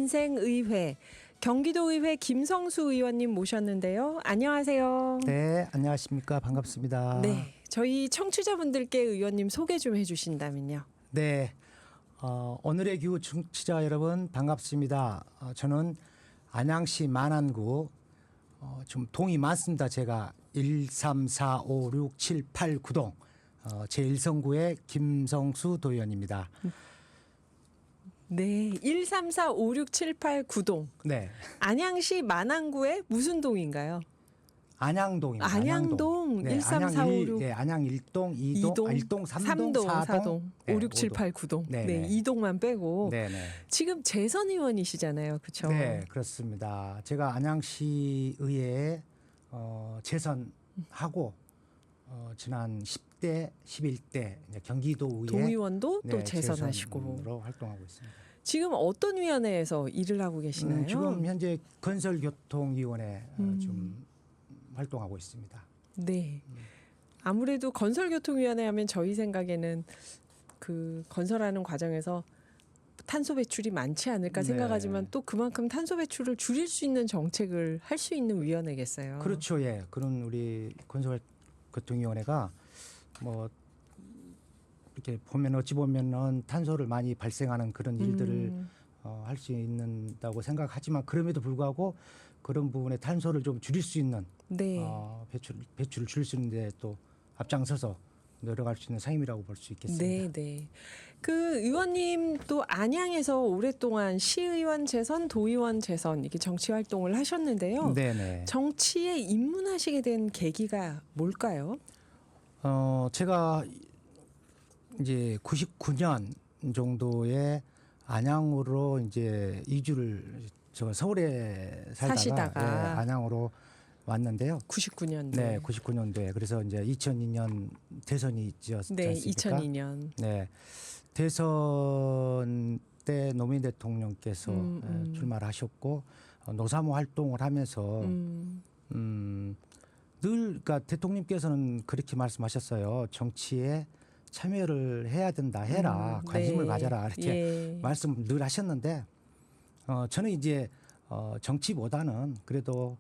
민생의회 경기도의회 김성수 의원님 모셨는데요. 안녕하세요. 네, 안녕하십니까. 반갑습니다. 네, 저희 청취자분들께 의원님 소개 좀 해주신다면요. 네, 오늘의 기후 청취자 여러분 반갑습니다. 저는 안양시 만안구 좀 동이 많습니다. 제가 1, 3, 4, 5, 6, 7, 8, 9동 제1성구의 김성수 도의원입니다. 네, 1, 3, 4, 5, 6, 7, 8, 9동. 네, 안양시 만안구의 무슨 동인가요? 안양동입니다. 안양동 네, 1, 3, 4, 5, 6. 네, 안양 1동, 2동, 1동, 3동, 4동, 5, 6, 7, 8, 9동. 네, 2동만 빼고. 네, 네. 지금 재선 의원이시잖아요. 그렇죠? 네, 그렇습니다. 제가 안양시 의회에 재선하고 지난 10대, 11대 이제 경기도 의회 도의원도 또 네, 재선하시고. 재선으로 활동하고 있습니다. 지금 어떤 위원회에서 일을 하고 계시나요? 지금 현재 건설교통위원회 좀 활동하고 있습니다. 네. 아무래도 건설교통위원회 하면 저희 생각에는 그 건설하는 과정에서 탄소 배출이 많지 않을까 네. 생각하지만 또 그만큼 탄소 배출을 줄일 수 있는 정책을 할 수 있는 위원회겠어요. 그렇죠, 예. 그런 우리 건설교통위원회가 뭐 이렇게 보면 어찌 보면은 탄소를 많이 발생하는 그런 일들을 할 수 있는다고 생각하지만 그럼에도 불구하고 그런 부분에 탄소를 좀 줄일 수 있는 네. 배출을 줄일 수 있는데 또 앞장서서 노력할 수 있는 상임이라고 볼 수 있겠습니다. 네, 네. 그 의원님 또 안양에서 오랫동안 시의원 재선, 도의원 재선 이렇게 정치 활동을 하셨는데요. 네네. 정치에 입문하시게 된 계기가 뭘까요? 제가 이제 99년 정도에 안양으로 이제 이주를 저 서울에 살다가 예, 안양으로 왔는데요. 99년도. 네, 99년도에 그래서 이제 2002년 대선이 있었지 네, 않습니까? 2002년. 네, 대선 때 노무현 대통령께서 출마를 하셨고 노사모 활동을 하면서 늘 그러니까 대통령께서는 그렇게 말씀하셨어요. 정치에 참여를 해야 된다, 해라, 관심을 네. 가져라 이렇게 예. 말씀을 늘 하셨는데 저는 이제 정치보다는 그래도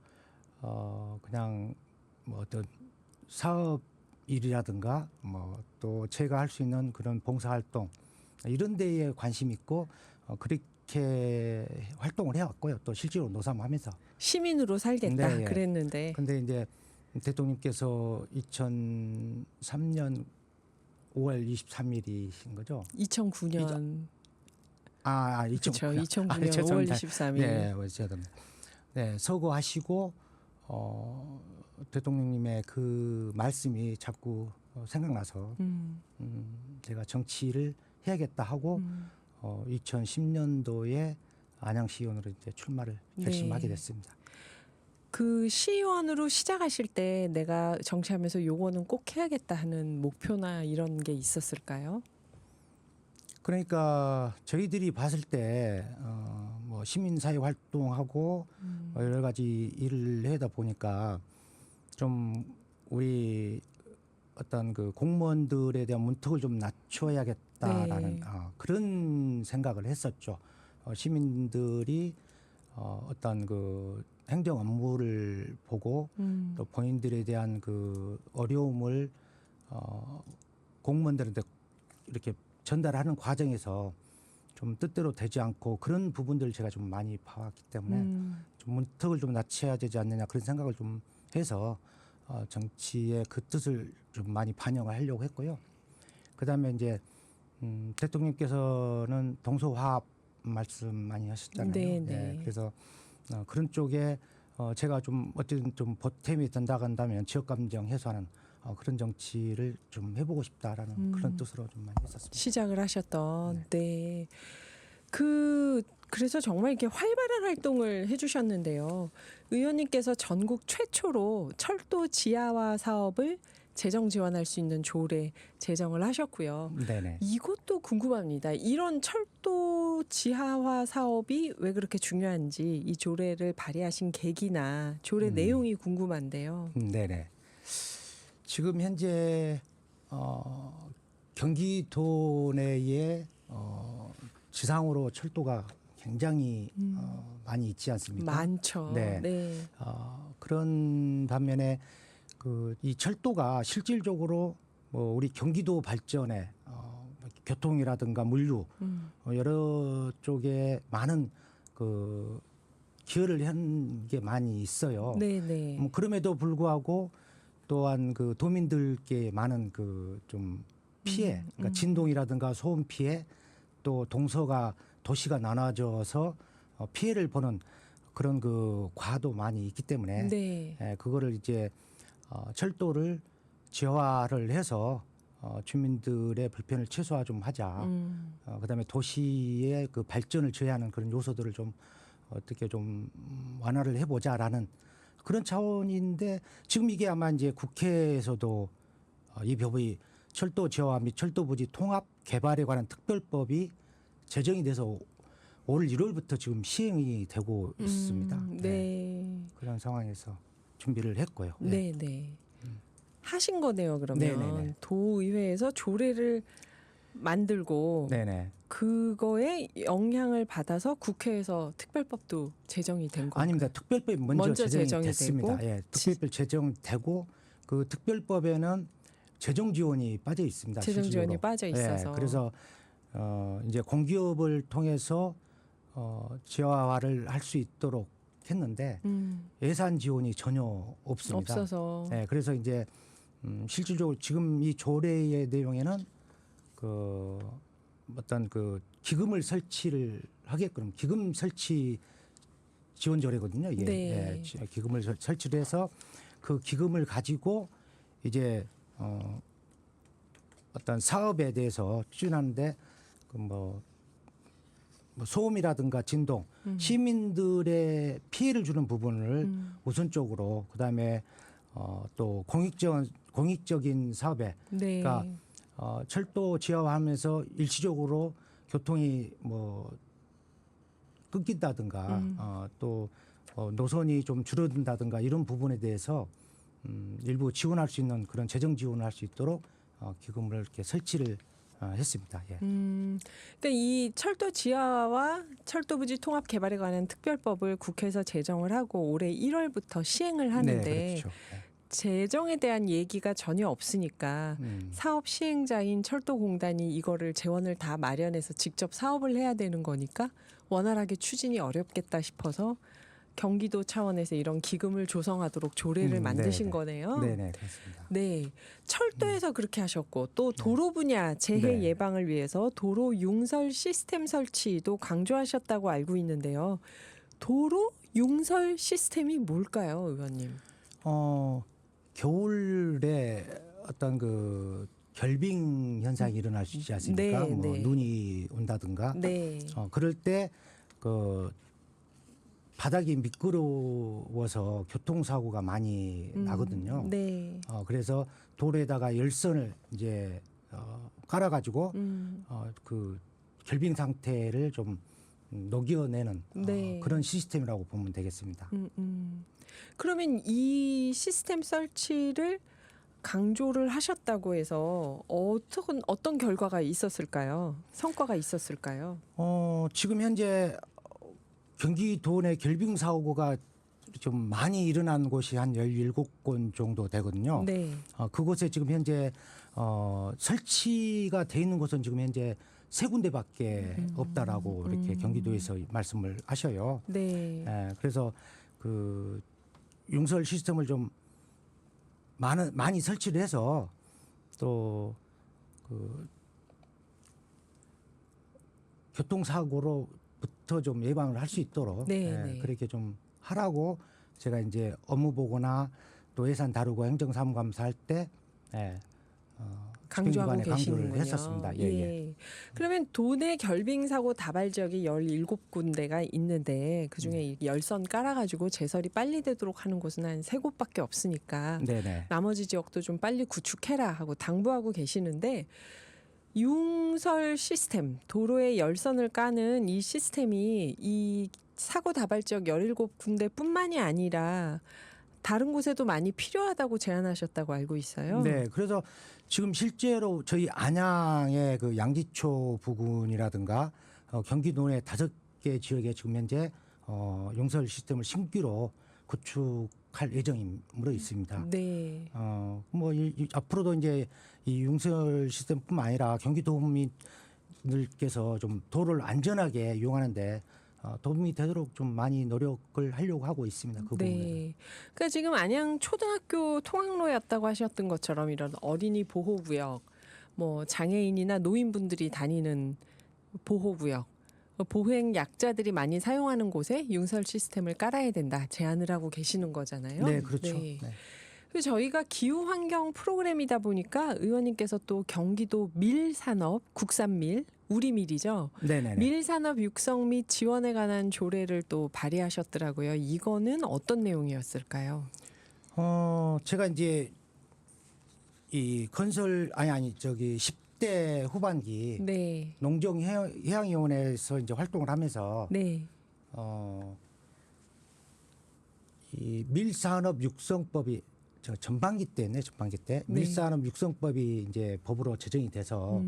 그냥 뭐 어떤 사업 일이라든가 뭐 또 제가 할 수 있는 그런 봉사활동 이런 데에 관심 있고 그렇게 활동을 해왔고요. 또 실제로 노사모하면서 시민으로 살겠다 네, 예. 그랬는데. 근데 이제 대통령께서 2003년 5월 23일이신 거죠? 2009년. 2009년. 그렇죠. 2009년 5월 23일. 네, 죄송합니다. 네, 서거하시고 대통령님의 그 말씀이 자꾸 생각나서 제가 정치를 해야겠다 하고 2010년도에 안양시의원으로 이제 출마를 결심하게 네. 됐습니다. 그 시의원으로 시작하실 때 내가 정치하면서 요거는 꼭 해야겠다 하는 목표나 이런 게 있었을까요? 그러니까 저희들이 봤을 때 뭐 시민사회 활동하고 여러 가지 일을 하다 보니까 좀 우리 어떤 그 공무원들에 대한 문턱을 좀 낮춰야겠다라는 네. 그런 생각을 했었죠. 시민들이 어떤 그 행정 업무를 보고 또 본인들에 대한 그 어려움을 공무원들한테 이렇게 전달하는 과정에서 좀 뜻대로 되지 않고 그런 부분들을 제가 좀 많이 봐왔기 때문에 좀 문턱을 좀 낮춰야 되지 않느냐 그런 생각을 좀 해서 정치의 그 뜻을 좀 많이 반영을 하려고 했고요. 그다음에 이제 대통령께서는 동서화합 말씀 많이 하셨잖아요. 네, 네, 네. 그래서 그런 쪽에 제가 좀 어쨌든 좀 보탬이 된다고 한다면 지역 감정 해소하는 그런 정치를 좀 해보고 싶다라는 그런 뜻으로 좀 많이 했었습니다. 시작을 하셨던. 네. 그래서 정말 이렇게 활발한 활동을 해주셨는데요. 의원님께서 전국 최초로 철도 지하화 사업을 재정 지원할 수 있는 조례 제정을 하셨고요. 네네. 이것도 궁금합니다. 이런 철도 지하화 사업이 왜 그렇게 중요한지 이 조례를 발의하신 계기나 조례 내용이 궁금한데요. 네네. 지금 현재 경기도 내에 지상으로 철도가 굉장히 많이 있지 않습니까? 많죠. 네. 네. 그런 반면에 이 철도가 실질적으로 뭐 우리 경기도 발전에 교통이라든가 물류 여러 쪽에 많은 기여를 한 게 많이 있어요. 네네. 그럼에도 불구하고 또한 도민들께 많은 좀 피해, 그러니까 진동이라든가 소음 피해, 또 도시가 나눠져서 피해를 보는 그런 과도 많이 있기 때문에 네. 그거를 이제 철도를 지하화를 해서 주민들의 불편을 최소화 좀 하자. 그다음에 도시의 발전을 저해하는 그런 요소들을 좀 어떻게 좀 완화를 해보자라는 그런 차원인데 지금 이게 아마 이제 국회에서도 이 법이 철도 지하화 및 철도 부지 통합 개발에 관한 특별법이 제정이 돼서 올 1월부터 지금 시행이 되고 있습니다. 네. 그런 상황에서 준비를 했고요. 네, 네. 하신 거네요, 그러면. 네네네. 도의회에서 조례를 만들고 네네. 그거에 영향을 받아서 국회에서 특별법도 제정이 된 건가요? 아닙니다. 특별법이 먼저 제정이 됐습니다. 되고? 예, 특별법 제정되고 그 특별법에는 재정 지원이 빠져 있습니다. 재정 지원이 실질적으로. 빠져 있어서. 예, 그래서 이제 공기업을 통해서 지하화를 할 수 있도록 했는데 예산 지원이 전혀 없습니다. 없어서. 예, 그래서 이제 실질적으로 지금 이 조례의 내용에는 어떤 기금을 설치를 하게끔 기금 설치 지원 조례거든요. 이게 네. 기금을 설치를 해서 그 기금을 가지고 이제 어떤 사업에 대해서 추진하는데 뭐 소음이라든가 진동, 시민들의 피해를 주는 부분을 우선적으로 그다음에 또 공익적인 사업에 네. 그러니까 철도 지하화하면서 일시적으로 교통이 끊긴다든가 또 노선이 좀 줄어든다든가 이런 부분에 대해서 일부 지원할 수 있는 그런 재정 지원을 할 수 있도록 기금을 이렇게 설치를 했습니다. 예. 그러니까 이 철도 지하와 철도 부지 통합 개발에 관한 특별법을 국회에서 제정을 하고 올해 1월부터 시행을 하는데 네, 그렇죠. 재정에 대한 얘기가 전혀 없으니까 사업 시행자인 철도공단이 이거를 재원을 다 마련해서 직접 사업을 해야 되는 거니까 원활하게 추진이 어렵겠다 싶어서 경기도 차원에서 이런 기금을 조성하도록 조례를 만드신 네네. 거네요. 네네, 그렇습니다. 네, 철도에서 그렇게 하셨고 또 도로 분야 재해 네. 예방을 위해서 도로 융설 시스템 설치도 강조하셨다고 알고 있는데요. 도로 융설 시스템이 뭘까요, 의원님? 겨울에 어떤 결빙 현상이 일어날 수 있지 않습니까? 네, 네. 눈이 온다든가. 네. 그럴 때 바닥이 미끄러워서 교통사고가 많이 나거든요. 네. 그래서 도로에다가 열선을 이제 깔아가지고 결빙 상태를 좀 녹여내는 네. 그런 시스템이라고 보면 되겠습니다. 그러면 이 시스템 설치를 강조를 하셨다고 해서 어떤 결과가 있었을까요? 성과가 있었을까요? 지금 현재 경기도 내 결빙 사고가 좀 많이 일어난 곳이 한 17곳 정도 되거든요. 네. 그곳에 지금 현재 설치가 돼 있는 곳은 지금 현재 3군데밖에 없다라고 이렇게 경기도에서 말씀을 하셔요. 네. 그래서 융설 시스템을 좀 많이 설치를 해서 또 교통사고로부터 좀 예방을 할 수 있도록 네. 그렇게 좀 하라고 제가 이제 업무 보고나 또 예산 다루고 행정사무 감사할 때 강조하고 집행기관에 강조를 계시는군요. 했었습니다. 예. 그러면 도내 결빙 사고 다발 지역이 17군데가 있는데 그중에 이 열선 깔아가지고 제설이 빨리 되도록 하는 곳은 한 3곳밖에 없으니까 네네. 나머지 지역도 좀 빨리 구축해라 하고 당부하고 계시는데 융설 시스템, 도로에 열선을 까는 이 시스템이 이 사고 다발 지역 17군데뿐만이 아니라 다른 곳에도 많이 필요하다고 제안하셨다고 알고 있어요. 네, 그래서 지금 실제로 저희 안양의 양지초 부근이라든가 경기도 내 5개 7개 지역에 지금 현재 용설 시스템을 신규로 구축할 예정으로 있습니다. 네. 뭐 앞으로도 이제 이 용설 시스템뿐만 아니라 경기도민들께서 좀 도로를 안전하게 이용하는데 도움이 되도록 좀 많이 노력을 하려고 하고 있습니다. 그 부분에. 네. 그러니까 지금 안양 초등학교 통학로였다고 하셨던 것처럼 이런 어린이 보호구역, 뭐 장애인이나 노인분들이 다니는 보호구역, 보행 약자들이 많이 사용하는 곳에 융설 시스템을 깔아야 된다 제안을 하고 계시는 거잖아요. 네, 그렇죠. 네. 네. 그리고 저희가 기후 환경 프로그램이다 보니까 의원님께서 또 경기도 밀산업, 국산밀, 우리밀이죠. 네네네. 밀산업 육성 및 지원에 관한 조례를 또 발의하셨더라고요. 이거는 어떤 내용이었을까요? 제가 이제 이 건설 저기 10대 후반기 네, 농정해양위원회에서 이제 활동을 하면서 네, 이 밀산업 육성법이 전반기 때네, 전반기 때 네. 밀산업 육성법이 이제 법으로 제정이 돼서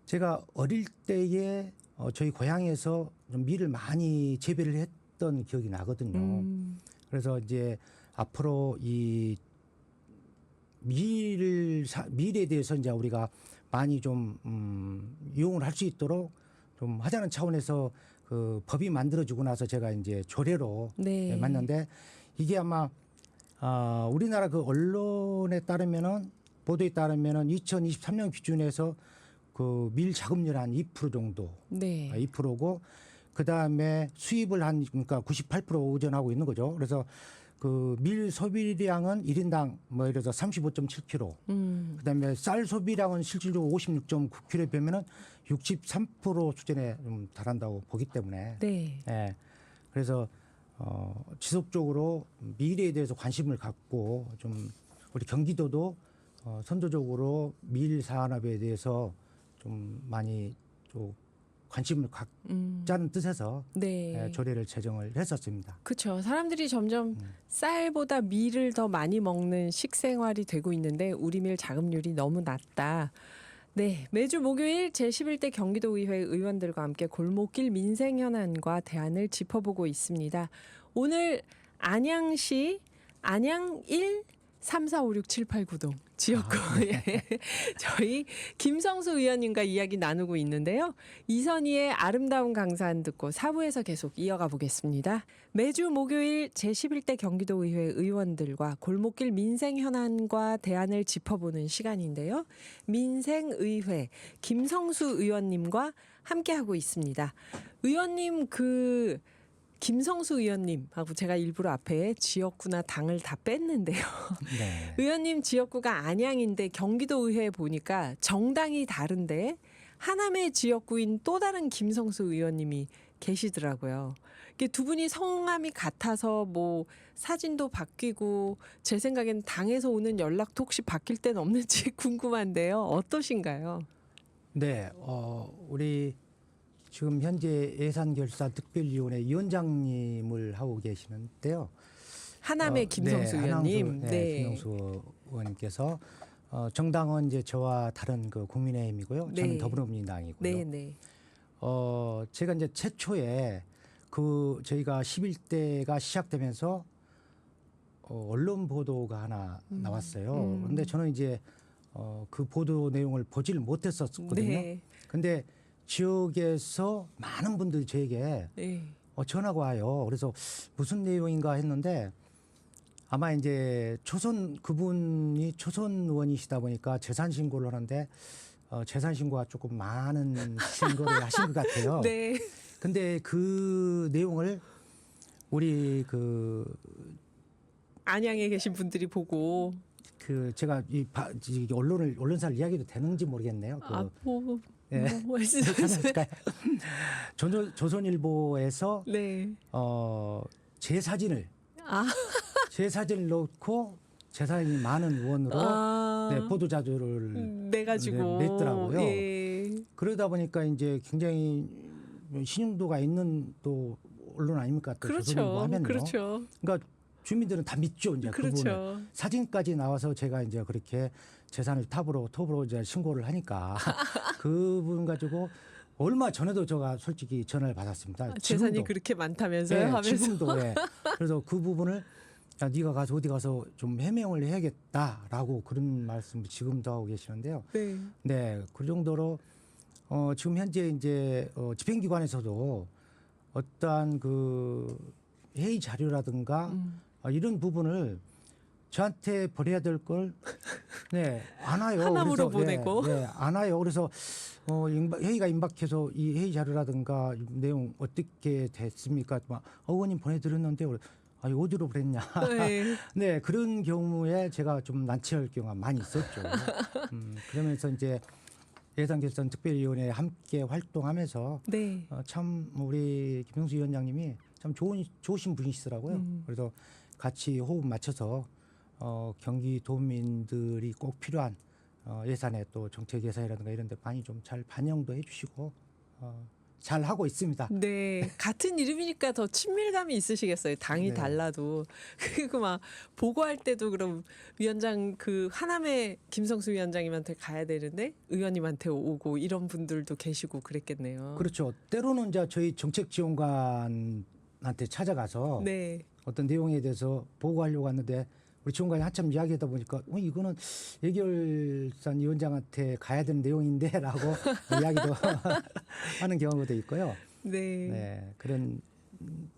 제가 어릴 때에 저희 고향에서 좀 밀을 많이 재배를 했던 기억이 나거든요. 그래서 이제 앞으로 이 밀에 대해서 이제 우리가 많이 좀 이용을 할 수 있도록 좀 하자는 차원에서 그 법이 만들어지고 나서 제가 이제 조례로 네. 만났는데 이게 아마 우리나라 그 언론에 따르면은 보도에 따르면은 2023년 기준에서 그 밀 자급률 한 2% 정도, 네. 2%고 그 다음에 수입을 한 그러니까 98% 의존하고 있는 거죠. 그래서 그 밀 소비량은 1인당 뭐 예를 들어서 35.7kg. 그다음에 쌀 소비량은 실질적으로 56.9kg에 비하면은 63% 수준에 좀 달한다고 보기 때문에. 네. 예. 그래서 지속적으로 밀에 대해서 관심을 갖고 좀 우리 경기도도 선도적으로 밀 산업에 대해서 좀 많이 좀 관심을 갖자는 뜻에서 네. 조례를 제정을 했었습니다. 그렇죠. 사람들이 점점 쌀보다 밀을 더 많이 먹는 식생활이 되고 있는데 우리 밀 자급률이 너무 낮다. 네, 매주 목요일 제11대 경기도의회 의원들과 함께 골목길 민생 현안과 대안을 짚어보고 있습니다. 오늘 안양시 안양 1 3, 4, 5, 6, 7, 8, 9동 지역구에 저희 김성수 의원님과 이야기 나누고 있는데요. 이선희의 아름다운 강산 듣고 4부에서 계속 이어가 보겠습니다. 매주 목요일 제11대 경기도의회 의원들과 골목길 민생 현안과 대안을 짚어보는 시간인데요. 민생의회 김성수 의원님과 함께하고 있습니다. 의원님 김성수 의원님하고 제가 일부러 앞에 지역구나 당을 다 뺐는데요. 네. 의원님 지역구가 안양인데 경기도의회에 보니까 정당이 다른데 하남의 지역구인 또 다른 김성수 의원님이 계시더라고요. 이게 두 분이 성함이 같아서 뭐 사진도 바뀌고 제 생각엔 당에서 오는 연락도 혹시 바뀔 때는 없는지 궁금한데요. 어떠신가요? 네, 우리 지금 현재 예산결산특별위원회 위원장님을 하고 계시는데요. 하남의 김성수 의원님. 네, 김성수 의원님께서 정당은 이제 저와 다른 그 국민의힘이고요. 네. 저는 더불어민주당이고요. 네, 네. 제가 이제 최초에 저희가 11대가 시작되면서 언론 보도가 하나 나왔어요. 그런데 저는 이제 그 보도 내용을 보지를 못했었거든요. 네. 근데 지역에서 많은 분들이 저에게 네. 전화가 와요. 그래서 무슨 내용인가 했는데 아마 이제 그분이 초선 의원이시다 보니까 재산 신고를 하는데 재산 신고가 조금 많은 신고를 하신 것 같아요. 네. 근데 그 내용을 우리 안양에 계신 분들이 보고 제가 이 언론사를 이야기도 되는지 모르겠네요. 뭐 말씀하세요? 조선일보에서 네. 제 사진을 넣고 재산이 많은 의원으로 보도 자료를 내가지고 냈더라고요. 예. 그러다 보니까 이제 굉장히 신용도가 있는 또 언론 아닙니까? 또 조선일보 그렇죠. 하면요. 그렇죠. 그러니까 주민들은 다 믿죠. 이제 그분을. 그렇죠. 사진까지 나와서 제가 이제 그렇게 재산을 톱으로 이제 신고를 하니까 그분 가지고 얼마 전에도 제가 솔직히 전화를 받았습니다. 재산이 지금도. 그렇게 많다면서요? 예, 하면서. 지금도 예. 그래서 그 부분을 야, 네가 가서 어디 가서 좀 해명을 해야겠다라고 그런 말씀을 지금도 하고 계시는데요. 네. 네, 그 정도로 지금 현재 이제 집행기관에서도 어떠한 그 회의 자료라든가 이런 부분을 저한테 버려야 될 걸 네, 안 와요. 하나무로 그래서, 보내고. 네, 안 와요. 그래서 회의가 임박해서 이 회의 자료라든가 이 내용 어떻게 됐습니까? 막 의원님 보내드렸는데 아, 어디로 보냈냐? 네. 네, 그런 경우에 제가 좀 난처할 경우가 많이 있었죠. 그러면서 이제 예산결산 특별위원회에 함께 활동하면서 네. 참 우리 김영수 위원장님이 참 좋으신 분이시더라고요. 그래서 같이 호흡 맞춰서 경기도민들이 꼭 필요한 예산에 또 정책 예산이라든가 이런 데 많이 좀 잘 반영도 해주시고 잘 하고 있습니다. 네, 같은 이름이니까 더 친밀감이 있으시겠어요. 당이 네. 달라도. 그리고 막 보고할 때도 그럼 위원장 그 하남의 김성수 위원장님한테 가야 되는데 의원님한테 오고 이런 분들도 계시고 그랬겠네요. 그렇죠. 때로는 이제 저희 정책지원관한테 찾아가서 네. 어떤 내용에 대해서 보고하려고 하는데 우리 지원관이 한참 이야기하다 보니까 이거는 예결산 위원장한테 가야 되는 내용인데라고 이야기도 하는 경우도 있고요. 네. 네, 그런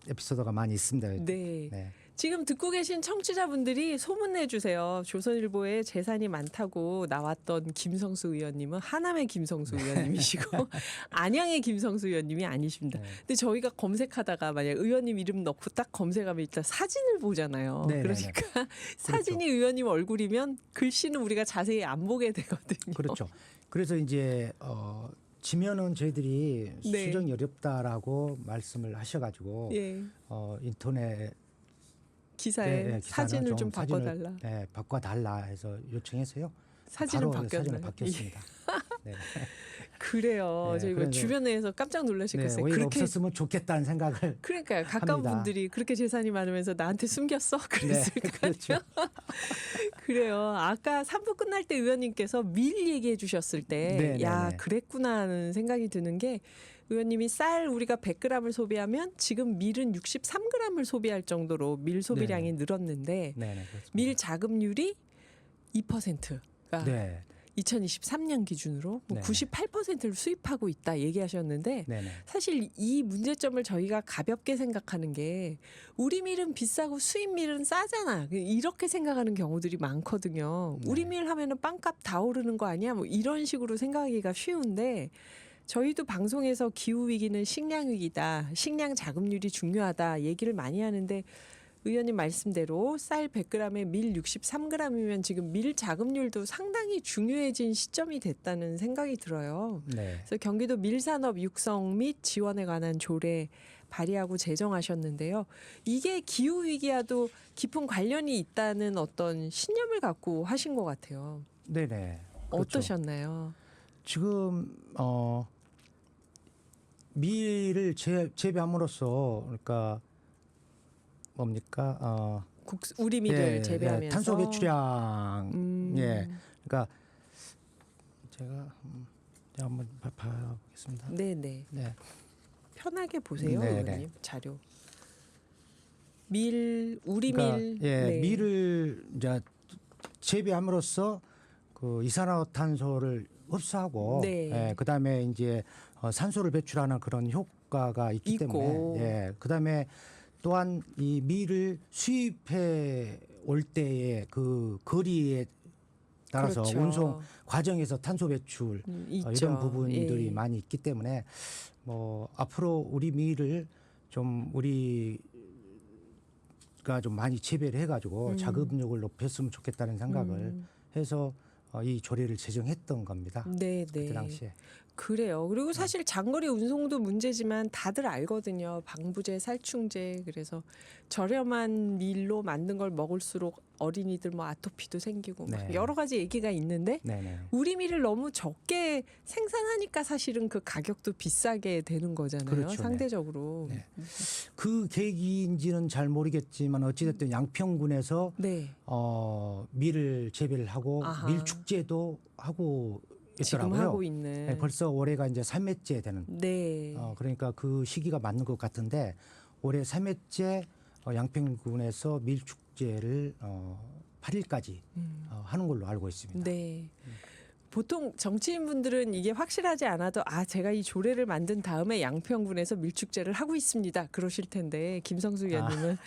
에피소드가 많이 있습니다. 네. 네. 지금 듣고 계신 청취자분들이 소문내 주세요. 조선일보에 재산이 많다고 나왔던 김성수 의원님은 하남의 김성수 의원님이시고 안양의 김성수 의원님이 아니십니다. 네. 근데 저희가 검색하다가 만약 의원님 이름 넣고 딱 검색하면 일단 사진을 보잖아요. 네, 네, 그러니까 사진이 의원님 얼굴이면 글씨는 우리가 자세히 안 보게 되거든요. 그렇죠. 그래서 이제 지면은 저희들이 네. 수정이 어렵다라고 말씀을 하셔가지고 예. 인터넷 기사에 기사는 사진을 좀 사진을, 바꿔달라. 네, 바꿔달라 해서 요청해서요. 사진은 바로 사진을 바뀌었나요? 바뀌었습니다. 네. 그래요. 네, 저희가 그래서- 주변에서 깜짝 네, 놀라시겠어요. 오히려 그렇게 없었으면 좋겠다는 생각을. 그러니까 가까운 합니다. 분들이 그렇게 재산이 많으면서 나한테 숨겼어? 그랬을 거 그렇죠. 아니에요. 그래요. 아까 3부 끝날 때 의원님께서 밀 얘기해 주셨을 때, 네, 야, 네, 네. 그랬구나 하는 생각이 드는 게 의원님이 쌀 우리가 100g을 소비하면 지금 밀은 63g을 소비할 정도로 밀 소비량이 늘었는데 네, 네, 그렇습니다. 밀 자급률이 2%가 네, 2023년 기준으로 뭐 네. 98%를 수입하고 있다 얘기하셨는데 네, 네. 사실 이 문제점을 저희가 가볍게 생각하는 게 우리 밀은 비싸고 수입 밀은 싸잖아. 이렇게 생각하는 경우들이 많거든요. 네. 우리 밀 하면은 빵값 다 오르는 거 아니야? 뭐 이런 식으로 생각하기가 쉬운데 저희도 방송에서 기후 위기는 식량 위기다. 식량 자급률이 중요하다. 얘기를 많이 하는데 의원님 말씀대로 쌀 100g에 밀 63g이면 지금 밀 자급률도 상당히 중요해진 시점이 됐다는 생각이 들어요. 네. 그래서 경기도 밀산업 육성 및 지원에 관한 조례 발의하고 제정하셨는데요. 이게 기후 위기와도 깊은 관련이 있다는 어떤 신념을 갖고 하신 것 같아요. 네, 네. 어떠셨나요? 지금 밀을 재배함으로써 그러니까 뭡니까? 우리 밀을 재배하면서 탄소 배출량 예. 그러니까 제가 한번 봐보겠습니다. 네네. 네. 편하게 보세요, 네, 의원님 자료. 밀 우리 그러니까, 밀 예, 네. 밀을 이제 재배함으로써 그 이산화탄소를 흡수하고 네. 예, 그다음에 이제 산소를 배출하는 그런 효과가 있기 있고. 때문에 예, 그다음에 또한 이 밀을 수입해 올 때의 그 거리에 따라서 그렇죠. 운송 과정에서 탄소 배출 있죠. 이런 부분들이 예. 많이 있기 때문에 뭐 앞으로 우리 밀을 좀 우리가 좀 많이 재배를 해가지고 자급력을 높였으면 좋겠다는 생각을 해서 이 조례를 제정했던 겁니다. 네, 그때 네. 당시에. 그래요. 그리고 사실 장거리 운송도 문제지만 다들 알거든요. 방부제, 살충제. 그래서 저렴한 밀로 만든 걸 먹을수록 어린이들 뭐 아토피도 생기고 막 네. 여러 가지 얘기가 있는데 네네. 우리 밀을 너무 적게 생산하니까 사실은 그 가격도 비싸게 되는 거잖아요. 그렇죠. 상대적으로. 네. 그 계기인지는 잘 모르겠지만 어찌됐든 양평군에서 네. 밀을 재배를 하고 아하. 밀 축제도 하고 지금 있더라고요. 하고 있는. 네, 벌써 올해가 이제 3회째 되는. 네. 그러니까 그 시기가 맞는 것 같은데 올해 3회째 양평군에서 밀축제를 8일까지 하는 걸로 알고 있습니다. 네. 보통 정치인분들은 이게 확실하지 않아도 제가 이 조례를 만든 다음에 양평군에서 밀축제를 하고 있습니다. 그러실 텐데 김성수 의원님은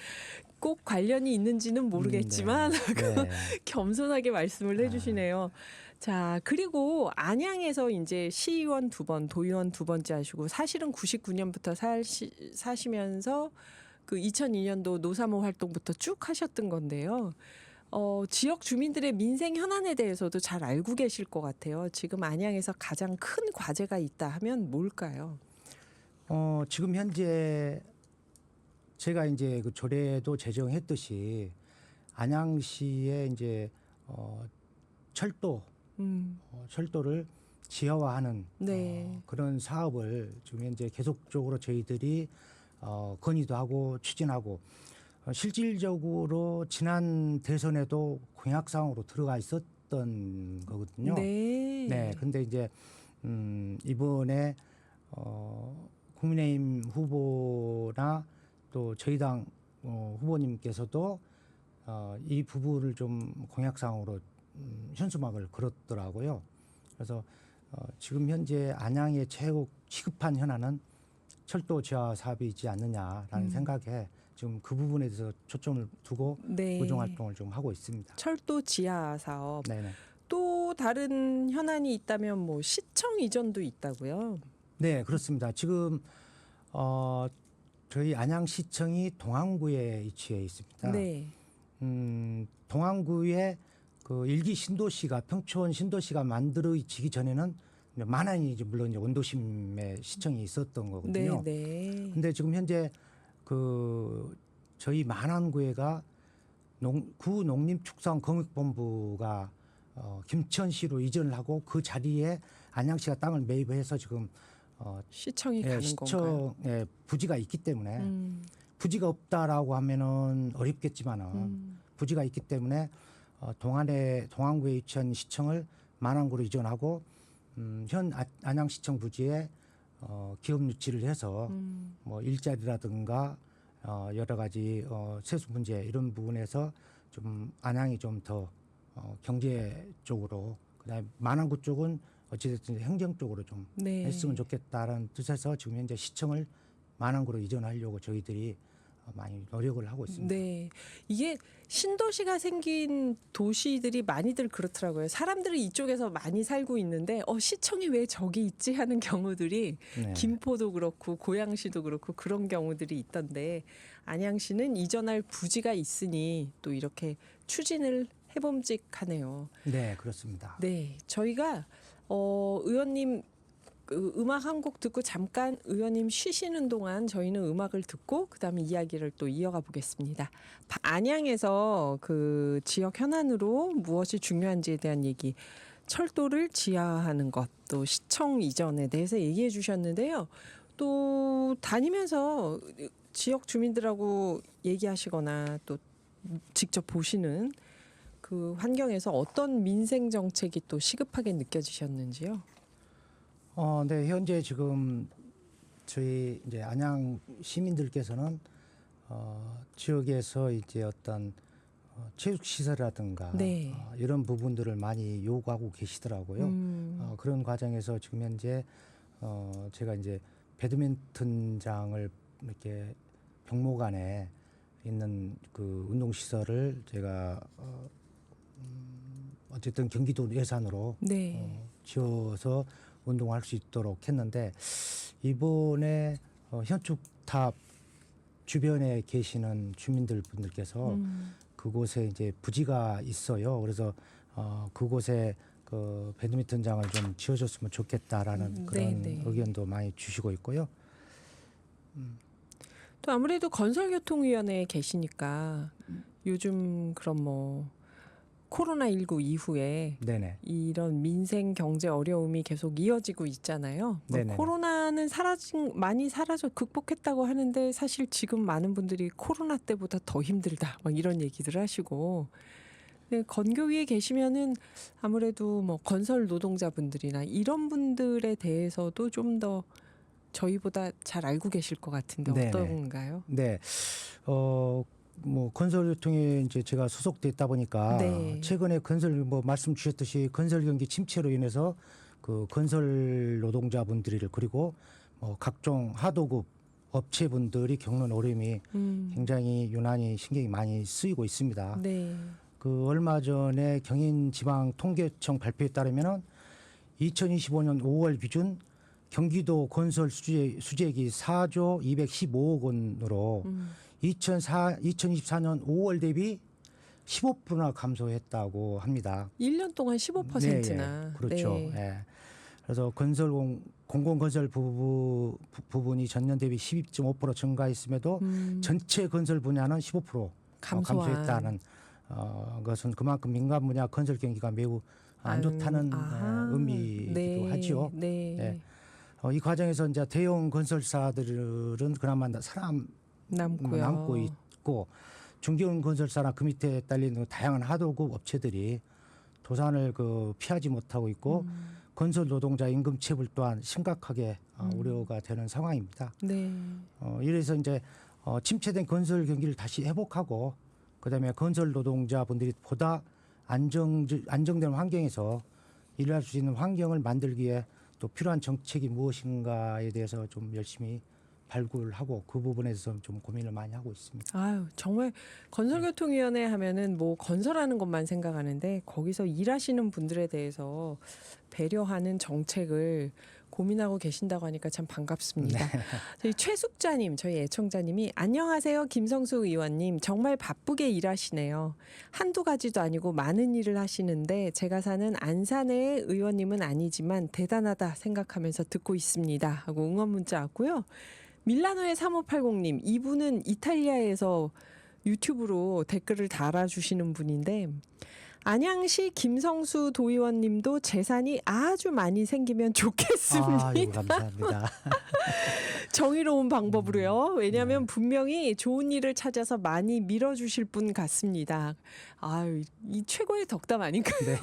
꼭 관련이 있는지는 모르겠지만 네. 겸손하게 말씀을 해주시네요. 자, 그리고 안양에서 이제 시의원 2번, 도의원 2번째 하시고 사실은 99년부터 사시면서 그 2002년도 노사모 활동부터 쭉 하셨던 건데요. 지역 주민들의 민생 현안에 대해서도 잘 알고 계실 것 같아요. 지금 안양에서 가장 큰 과제가 있다 하면 뭘까요? 지금 현재 제가 이제 그 조례도 제정했듯이 안양시에 이제 철도를 지하화하는 네. 그런 사업을 지금 현재 계속적으로 저희들이 건의도 하고 추진하고 실질적으로 지난 대선에도 공약사항으로 들어가 있었던 거거든요. 네. 네. 근데 이제 이번에 국민의힘 후보나 또 저희 당 후보님께서도 이 부분을 좀 공약사항으로 현수막을 걸었더라고요. 그래서 지금 현재 안양의 최고 시급한 현안은 철도 지하 사업이지 않느냐라는 생각에 지금 그 부분에 대해서 초점을 두고 네. 보정 활동을 좀 하고 있습니다. 철도 지하 사업. 네네. 또 다른 현안이 있다면 뭐 시청 이전도 있다고요? 네, 그렇습니다. 지금 저희 안양시청이 동안구에 위치해 있습니다. 네. 동안구에 그 일기 신도시가 평촌 신도시가 만들어지기 전에는 만안이 이제 물론 이제 원도심에 시청이 있었던 거거든요. 네. 근데 지금 현재 그 저희 만안구에가 구 농림축산공익본부가 김천시로 이전을 하고 그 자리에 안양시가 땅을 매입해서 지금 시청이 가는 건가요? 시청에 부지가 있기 때문에 부지가 없다라고 하면은 어렵겠지만은 부지가 있기 때문에 동안구에 위치한 시청을 만안구로 이전하고 현 안양시청 부지에 기업 유치를 해서 뭐 일자리라든가 여러 가지 세수 문제 이런 부분에서 좀 안양이 좀 더 경제적으로 그다음에 만안구 쪽은 어찌됐든 행정적으로 좀 네. 했으면 좋겠다라는 뜻에서 지금 현재 시청을 만안구로 이전하려고 저희들이 많이 노력을 하고 있습니다. 네. 이게 신도시가 생긴 도시들이 많이들 그렇더라고요. 사람들은 이쪽에서 많이 살고 있는데 시청이 왜 저기 있지 하는 경우들이 네. 김포도 그렇고 고양시도 그렇고 그런 경우들이 있던데 안양시는 이전할 부지가 있으니 또 이렇게 추진을 해봄직하네요. 네, 그렇습니다. 네. 저희가 의원님 그 음악 한 곡 듣고 잠깐 의원님 쉬시는 동안 저희는 음악을 듣고 그다음에 이야기를 또 이어가 보겠습니다. 안양에서 그 지역 현안으로 무엇이 중요한지에 대한 얘기, 철도를 지하화하는 것, 또 시청 이전에 대해서 얘기해 주셨는데요. 또 다니면서 지역 주민들하고 얘기하시거나 또 직접 보시는 그 환경에서 어떤 민생 정책이 또 시급하게 느껴지셨는지요? 네, 현재 지금 저희 이제 안양 시민들께서는 지역에서 이제 어떤 체육 시설이라든가 네. 이런 부분들을 많이 요구하고 계시더라고요. 그런 과정에서 지금 현재 제가 이제 배드민턴장을 이렇게 병목안에 있는 그 운동 시설을 제가 어쨌든 경기도 예산으로 네. 지어서 운동할 수 있도록 했는데 이번에 현축탑 주변에 계시는 주민들 분들께서 그곳에 이제 부지가 있어요. 그래서 그곳에 그 배드민턴장을 좀 지어줬으면 좋겠다라는 그런 네네. 의견도 많이 주시고 있고요. 또 아무래도 건설교통위원회에 계시니까 요즘 그럼 뭐 코로나19 이후에 네네. 이런 민생 경제 어려움이 계속 이어지고 있잖아요. 뭐 네네네. 코로나는 많이 사라져 극복했다고 하는데 사실 지금 많은 분들이 코로나 때보다 더 힘들다 막 이런 얘기들 하시고 네, 건교위에 계시면은 아무래도 뭐 건설 노동자분들이나 이런 분들에 대해서도 좀 더 저희보다 잘 알고 계실 것 같은데 네네. 어떤가요? 네. 뭐 건설유통에 이제 제가 소속돼 있다 보니까 네. 최근에 건설 뭐 말씀 주셨듯이 건설 경기 침체로 인해서 그 건설 노동자분들을 그리고 뭐 각종 하도급 업체분들이 겪는 어려움이 굉장히 유난히 신경이 많이 쓰이고 있습니다. 네. 그 얼마 전에 경인지방통계청 발표에 따르면은 2025년 5월 기준 경기도 건설 수재액이 4조 215억 원으로 2024년 5월 대비 15%나 감소했다고 합니다. 1년 동안 네, 15%나. 예, 그렇죠. 네. 예. 그래서 공공건설 부분이 전년 대비 12.5% 증가했음에도 전체 건설 분야는 15% 감소한. 감소했다는 것은 그만큼 민간 분야 건설 경기가 매우 안 좋다는 의미이기도 네. 하죠. 네. 예. 이 과정에서 이제 대형 건설사들은 그나마 남고요. 남고 있고 중견 건설사나 그 밑에 딸리는 다양한 하도급 업체들이 도산을 피하지 못하고 있고 건설 노동자 임금 체불 또한 심각하게 우려가 되는 상황입니다. 네. 이래서 이제 침체된 건설 경기를 다시 회복하고 그다음에 건설 노동자분들이 보다 안정된 환경에서 일할 수 있는 환경을 만들기 위해 또 필요한 정책이 무엇인가에 대해서 좀 열심히 발굴하고 그 부분에 대해서 좀 고민을 많이 하고 있습니다. 아유, 정말 건설교통위원회 하면은 뭐 건설하는 것만 생각하는데 거기서 일하시는 분들에 대해서 배려하는 정책을 고민하고 계신다고 하니까 참 반갑습니다. 저희 최숙자님, 저희 애청자님이 안녕하세요, 김성수 의원님. 정말 바쁘게 일하시네요. 한두 가지도 아니고 많은 일을 하시는데 제가 사는 안산의 의원님은 아니지만 대단하다 생각하면서 듣고 있습니다. 하고 응원 문자 왔고요. 밀라노의 3580님, 이분은 이탈리아에서 유튜브로 댓글을 달아주시는 분인데 안양시 김성수 도의원님도 재산이 아주 많이 생기면 좋겠습니다. 아유, 감사합니다. 정의로운 방법으로요. 왜냐하면 분명히 좋은 일을 찾아서 많이 밀어주실 분 같습니다. 아유, 이 최고의 덕담 아닌가요? 네.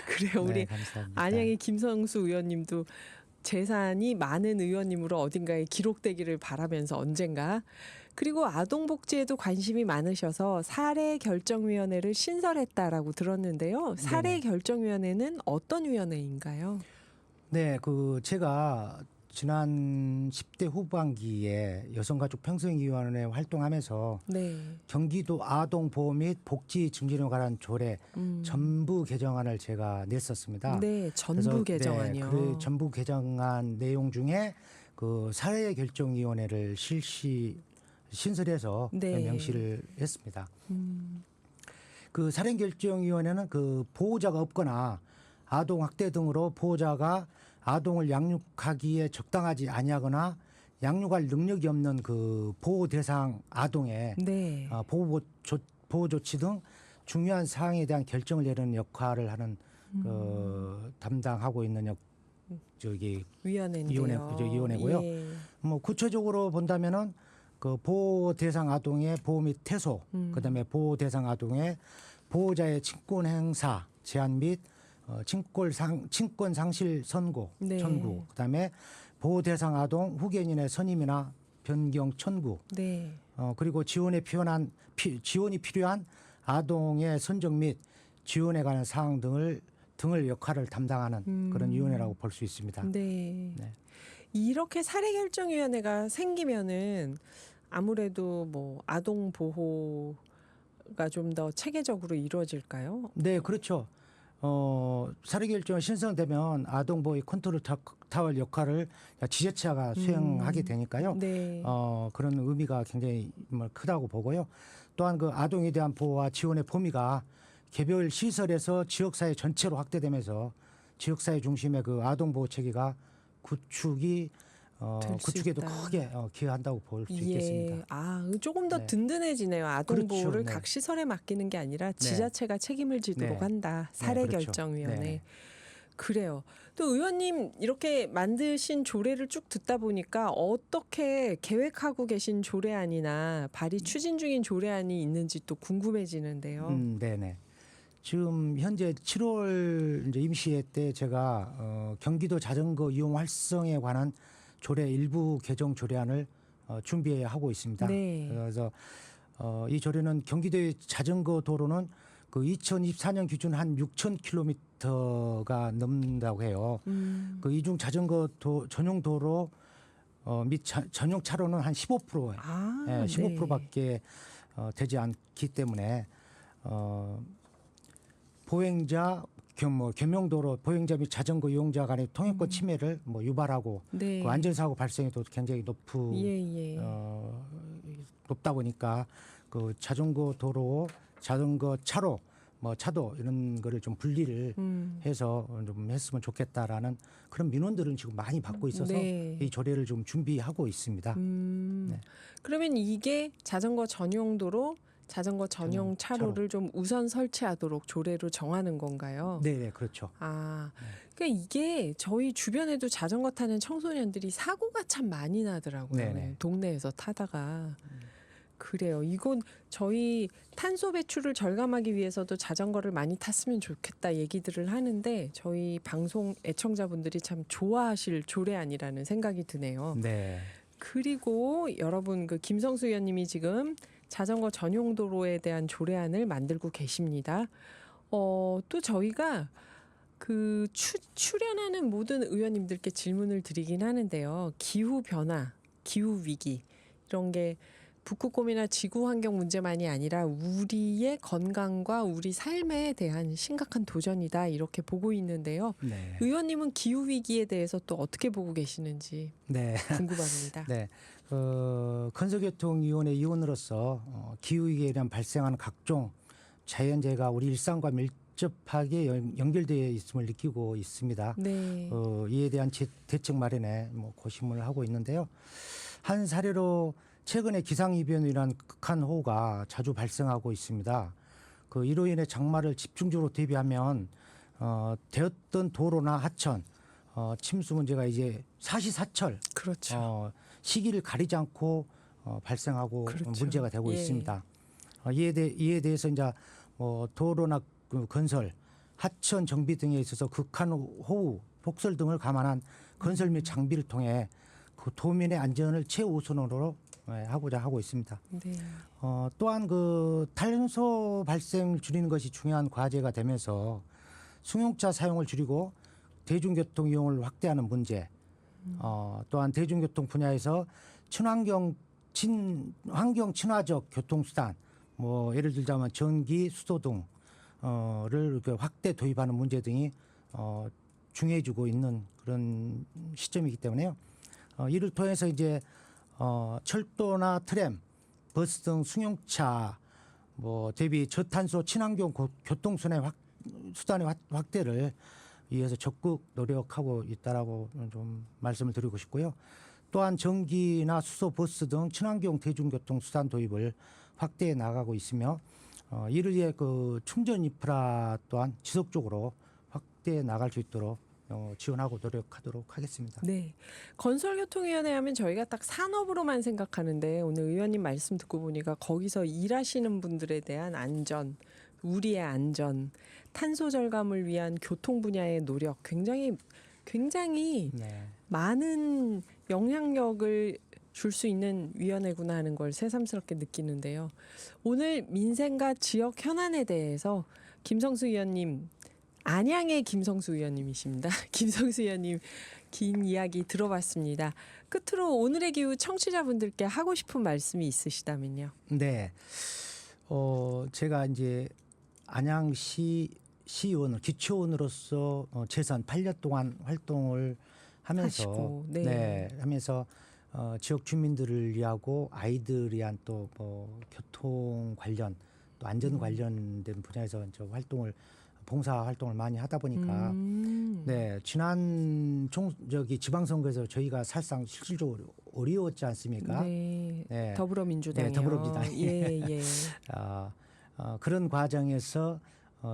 그래요. 우리 네, 감사합니다. 안양의 김성수 의원님도 재산이 많은 의원님으로 어딘가에 기록되기를 바라면서 언젠가. 그리고 아동복지에도 관심이 많으셔서 사례결정위원회를 신설했다라고 들었는데요. 사례결정위원회는 어떤 위원회인가요? 네, 제가 지난 10대 후반기에 여성가족평생위원회 활동하면서 네. 경기도 아동보호 및 복지 증진에 관한 조례 전부 개정안을 제가 냈었습니다. 네, 전부 그래서, 개정안이요. 네, 그 전부 개정안 내용 중에 사례결정위원회를 신설해서 네. 명시를 했습니다. 그 사례결정위원회는 보호자가 없거나 아동 학대 등으로 보호자가 아동을 양육하기에 적당하지 아니하거나 양육할 능력이 없는 보호 대상 아동의 네. 보호 조치 등 중요한 사항에 대한 결정을 내리는 역할을 하는 담당하고 있는 위원회고요. 예. 뭐 구체적으로 본다면은 보호 대상 아동의 보호 및 퇴소, 그다음에 보호 대상 아동의 보호자의 친권 행사 제한 및 친권 상실 선고 네. 청구, 그다음에 보호 대상 아동 후견인의 선임이나 변경 청구, 네. 그리고 지원이 필요한 아동의 선정 및 지원에 관한 사항 등을 역할을 담당하는 그런 위원회라고 볼 수 있습니다. 네. 네. 이렇게 사례결정위원회가 생기면은 아무래도 뭐 아동 보호가 좀 더 체계적으로 이루어질까요? 네, 그렇죠. 사례결정이 신설되면 아동보호 컨트롤 타워 역할을 지자체가 수행하게 되니까요. 네. 그런 의미가 굉장히 크다고 보고요. 또한 아동에 대한 보호와 지원의 범위가 개별 시설에서 지역사회 전체로 확대되면서 지역사회 중심의 아동보호 체계가 구축에도 크게 기여한다고 볼 수 있겠습니다. 조금 더 네. 든든해지네요. 아동 그렇죠. 보호를 네. 각 시설에 맡기는 게 아니라 지자체가 책임을 지도록 네. 한다. 네, 사례결정위원회. 그렇죠. 네. 그래요. 또 의원님 이렇게 만드신 조례를 쭉 듣다 보니까 어떻게 계획하고 계신 조례안이나 발의 추진 중인 조례안이 있는지 또 궁금해지는데요. 네네. 지금 현재 7월 이제 임시회 때 제가 경기도 자전거 이용 활성에 관한 조례 일부 개정 조례안을 준비하고 있습니다. 네. 그래서 이 조례는 경기도의 자전거 도로는 그 2024년 기준 한 6,000km가 넘는다고 해요. 그 이중 자전거 전용 도로 및 전용 차로는 한 15%예요. 아, 예, 15%밖에 되지 않기 때문에 보행자 겸용도로 보행자 및 자전거 이용자 간의 통행권 침해를 뭐 유발하고 네. 그 안전사고 발생에도 굉장히 예. 높다 보니까 그 자전거 도로, 자전거 차로, 뭐 차도 이런 거를 좀 분리를 해서 좀 했으면 좋겠다라는 그런 민원들은 지금 많이 받고 있어서 네. 이 조례를 좀 준비하고 있습니다. 네. 그러면 이게 자전거 전용 도로, 자전거 전용 전용 차로를 좀 우선 설치하도록 조례로 정하는 건가요? 네, 그렇죠. 아, 그러니까 이게 저희 주변에도 자전거 타는 청소년들이 사고가 참 많이 나더라고요. 네네. 동네에서 타다가. 그래요. 이건 저희 탄소 배출을 절감하기 위해서도 자전거를 많이 탔으면 좋겠다 얘기들을 하는데 저희 방송 애청자분들이 참 좋아하실 조례안이라는 생각이 드네요. 네. 그리고 여러분 그 김성수 의원님이 지금 자전거 전용 도로에 대한 조례안을 만들고 계십니다. 또 저희가 그 출연하는 모든 의원님들께 질문을 드리긴 하는데요. 기후 변화, 기후 위기 이런 게 북극곰이나 지구 환경 문제만이 아니라 우리의 건강과 우리 삶에 대한 심각한 도전이다 이렇게 보고 있는데요. 네. 의원님은 기후 위기에 대해서 또 어떻게 보고 계시는지 네. 궁금합니다. 네. 건설교통위원회 위원으로서 기후위기에 대한 발생하는 각종 자연재해가 우리 일상과 밀접하게 연결되어 있음을 느끼고 있습니다. 네. 이에 대한 대책 마련에 뭐 고심을 하고 있는데요. 한 사례로 최근에 기상이변으로 인한 극한 호우가 자주 발생하고 있습니다. 이로 인해 장마를 집중적으로 대비하면 되었던 도로나 하천, 침수 문제가 이제 사시사철 그렇죠. 시기를 가리지 않고 발생하고 그렇죠. 문제가 되고 예. 있습니다. 이에 대해서 이제 도로나 그 건설, 하천 정비 등에 있어서 극한 호우, 폭설 등을 감안한 건설 및 장비를 통해 그 도민의 안전을 최우선으로 하고자 하고 있습니다. 네. 또한 그 탄소 발생을 줄이는 것이 중요한 과제가 되면서 승용차 사용을 줄이고 대중교통 이용을 확대하는 문제, 또한 대중교통 분야에서 환경 친화적 교통수단, 뭐 예를 들자면 전기, 수도 등을 확대 도입하는 문제 등이 중요해지고 있는 그런 시점이기 때문에요. 이를 통해서 이제 철도나 트램, 버스 등 승용차 뭐 대비 저탄소 친환경 교통수단의 확대를 위해서 적극 노력하고 있다라고 좀 말씀을 드리고 싶고요. 또한 전기나 수소, 버스 등 친환경 대중교통 수단 도입을 확대해 나가고 있으며 이를 위해 그 충전 인프라 또한 지속적으로 확대해 나갈 수 있도록 지원하고 노력하도록 하겠습니다. 네. 건설교통위원회 하면 저희가 딱 산업으로만 생각하는데 오늘 의원님 말씀 듣고 보니까 거기서 일하시는 분들에 대한 안전, 우리의 안전, 탄소 절감을 위한 교통 분야의 노력 굉장히 네. 많은 영향력을 줄 수 있는 위원회구나 하는 걸 새삼스럽게 느끼는데요. 오늘 민생과 지역 현안에 대해서 김성수 의원님, 안양의 김성수 의원님이십니다. 김성수 의원님 긴 이야기 들어봤습니다. 끝으로 오늘의 기후 청취자분들께 하고 싶은 말씀이 있으시다면요. 네. 제가 이제 안양시 시의원을 기초의원으로서 최소한 8년 동안 활동을 하면서 하시고, 네. 하면서 지역 주민들을 위하고 아이들 위한 또 뭐 교통 관련 또 안전 관련된 분야에서 저 봉사 활동을 많이 하다 보니까 네, 지난 지방선거에서 저희가 사실상 실질적으로 어려웠지 않습니까? 네. 네. 더불어민주당이요. 네, 더불어민주당. 예. 그런 과정에서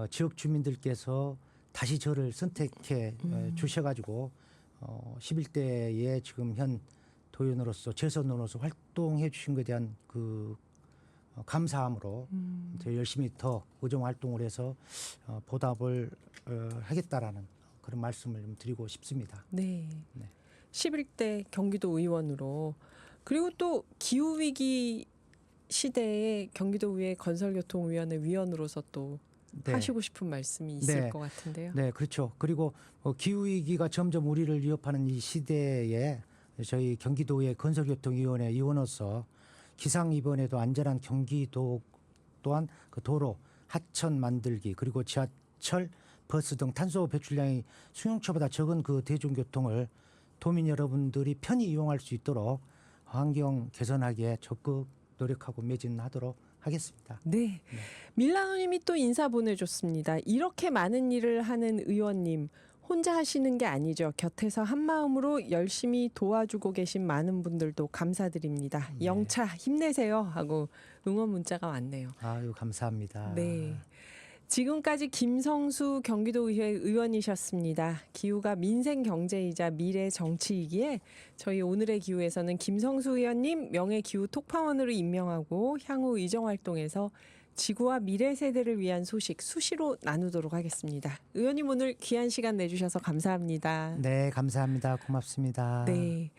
지역 주민들께서 다시 저를 선택해 주셔가지고 11대에 지금 현 도의원으로서 재선으로서 활동해 주신 것에 대한 그 감사함으로 더 열심히 더 의정 활동을 해서 보답을 하겠다라는 그런 말씀을 좀 드리고 싶습니다. 네. 네. 11대 경기도 의원으로 그리고 또 기후 위기 시대에 경기도의회 건설교통위원회 위원으로서 또 네. 하시고 싶은 말씀이 있을 네. 것 같은데요. 네, 그렇죠. 그리고 기후 위기가 점점 우리를 위협하는 이 시대에 저희 경기도의 건설교통위원회 위원으로서 기상 이번에도 안전한 경기도 또한 그 도로 하천 만들기 그리고 지하철, 버스 등 탄소 배출량이 승용차보다 적은 그 대중교통을 도민 여러분들이 편히 이용할 수 있도록 환경 개선하기에 적극 노력하고 매진하도록 하겠습니다. 네. 밀라노님이 또 인사 보내줬습니다. 이렇게 많은 일을 하는 의원님 혼자 하시는 게 아니죠. 곁에서 한 마음으로 열심히 도와주고 계신 많은 분들도 감사드립니다. 네. 영차 힘내세요 하고 응원 문자가 왔네요. 아유, 감사합니다. 네. 지금까지 김성수 경기도의회 의원이셨습니다. 기후가 민생 경제이자 미래 정치이기에 저희 오늘의 기후에서는 김성수 의원님 명예기후 톡파원으로 임명하고 향후 의정활동에서 지구와 미래 세대를 위한 소식 수시로 나누도록 하겠습니다. 의원님 오늘 귀한 시간 내주셔서 감사합니다. 네, 감사합니다. 고맙습니다. 네.